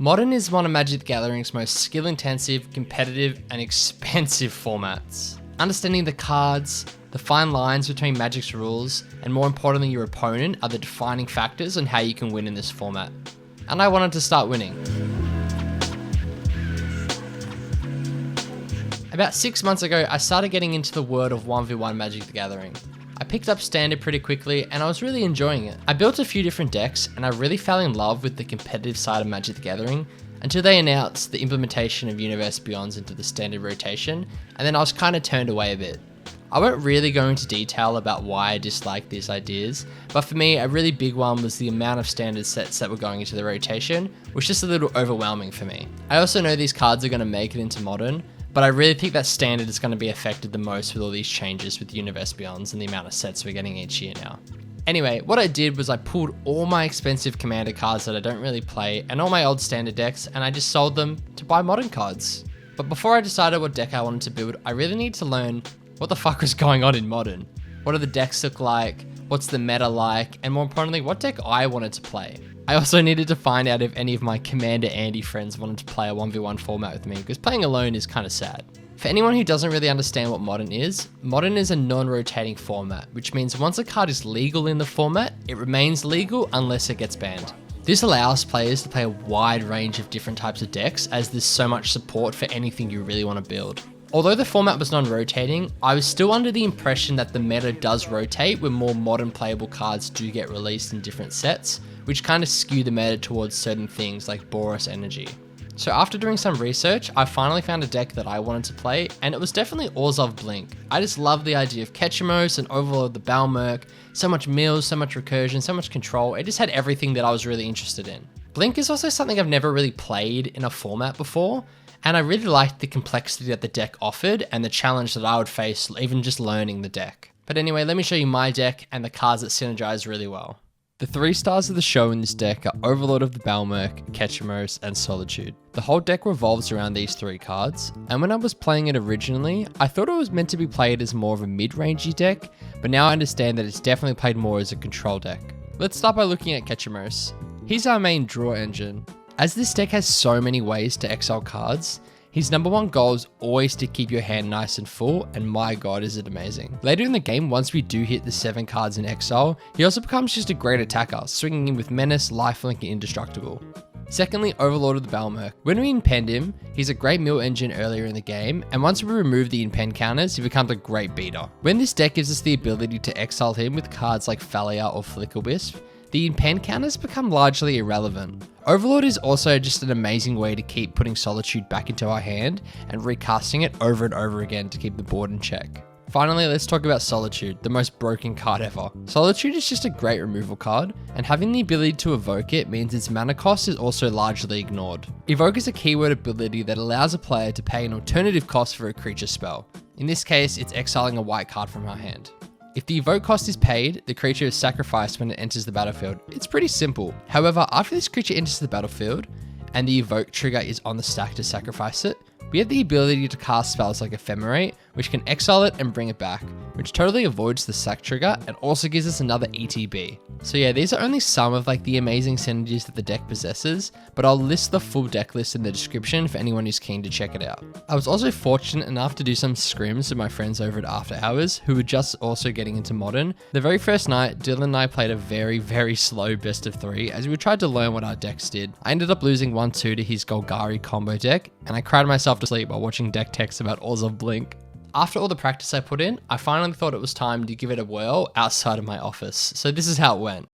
Modern is one of Magic the Gathering's most skill-intensive, competitive, and expensive formats. Understanding the cards, the fine lines between Magic's rules, and more importantly your opponent are the defining factors on how you can win in this format. And I wanted to start winning. About 6 months ago, I started getting into the world of 1v1 Magic the Gathering. I picked up Standard pretty quickly and I was really enjoying it. I built a few different decks and I really fell in love with the competitive side of Magic the Gathering until they announced the implementation of Universe Beyonds into the Standard rotation, and then I was kind of turned away a bit. I won't really go into detail about why I disliked these ideas, but for me a really big one was the amount of Standard sets that were going into the rotation, which is just a little overwhelming for me. I also know these cards are going to make it into Modern, but I really think that Standard is going to be affected the most with all these changes with Universe Beyonds and the amount of sets we're getting each year now. Anyway, what I did was I pulled all my expensive Commander cards that I don't really play and all my old Standard decks, and I just sold them to buy Modern cards. But before I decided what deck I wanted to build, I really needed to learn what the fuck was going on in Modern. What do the decks look like? What's the meta like? And more importantly, what deck I wanted to play. I also needed to find out if any of my Commander Andy friends wanted to play a 1v1 format with me, because playing alone is kind of sad. For anyone who doesn't really understand what Modern is a non-rotating format, which means once a card is legal in the format, it remains legal unless it gets banned. This allows players to play a wide range of different types of decks, as there's so much support for anything you really want to build. Although the format was non-rotating, I was still under the impression that the meta does rotate when more modern playable cards do get released in different sets, which kind of skew the meta towards certain things like Boros Energy. So after doing some research, I finally found a deck that I wanted to play, and it was definitely Orzhov Blink. I just love the idea of Ketchumos and Overlord the Balmerk, so much mills, so much recursion, so much control. It just had everything that I was really interested in. Blink is also something I've never really played in a format before, and I really liked the complexity that the deck offered and the challenge that I would face even just learning the deck. But anyway, let me show you my deck and the cards that synergize really well. The 3 stars of the show in this deck are Overlord of the Balmerk, Ketchumos, and Solitude. The whole deck revolves around these 3 cards, and when I was playing it originally, I thought it was meant to be played as more of a mid-rangey deck, but now I understand that it's definitely played more as a control deck. Let's start by looking at Ketchumos. He's our main draw engine. As this deck has so many ways to exile cards, his number one goal is always to keep your hand nice and full, and my god is it amazing. Later in the game, once we do hit the 7 cards in exile, he also becomes just a great attacker, swinging in with Menace, Lifelink, and Indestructible. Secondly, Overlord of the Balmerk. When we impend him, he's a great mill engine earlier in the game, and once we remove the impend counters, he becomes a great beater. When this deck gives us the ability to exile him with cards like Thalia or Flickerwisp, the impend counters become largely irrelevant. Overlord is also just an amazing way to keep putting Solitude back into our hand and recasting it over and over again to keep the board in check. Finally, let's talk about Solitude, the most broken card ever. Solitude is just a great removal card, and having the ability to evoke it means its mana cost is also largely ignored. Evoke is a keyword ability that allows a player to pay an alternative cost for a creature spell. In this case, it's exiling a white card from our hand. If the evoke cost is paid, the creature is sacrificed when it enters the battlefield. It's pretty simple. However, after this creature enters the battlefield, and the evoke trigger is on the stack to sacrifice it, we have the ability to cast spells like Ephemerate, which can exile it and bring it back, which totally avoids the sack trigger and also gives us another ETB. So yeah, these are only some of the amazing synergies that the deck possesses, but I'll list the full deck list in the description for anyone who's keen to check it out. I was also fortunate enough to do some scrims with my friends over at After Hours, who were just also getting into Modern. The very first night, Dylan and I played a very slow best of 3 as we tried to learn what our decks did. I ended up losing 1-2 to his Golgari combo deck, and I cried myself to sleep while watching deck texts about Orzhov Blink. After all the practice I put in, I finally thought it was time to give it a whirl outside of my office. So this is how it went.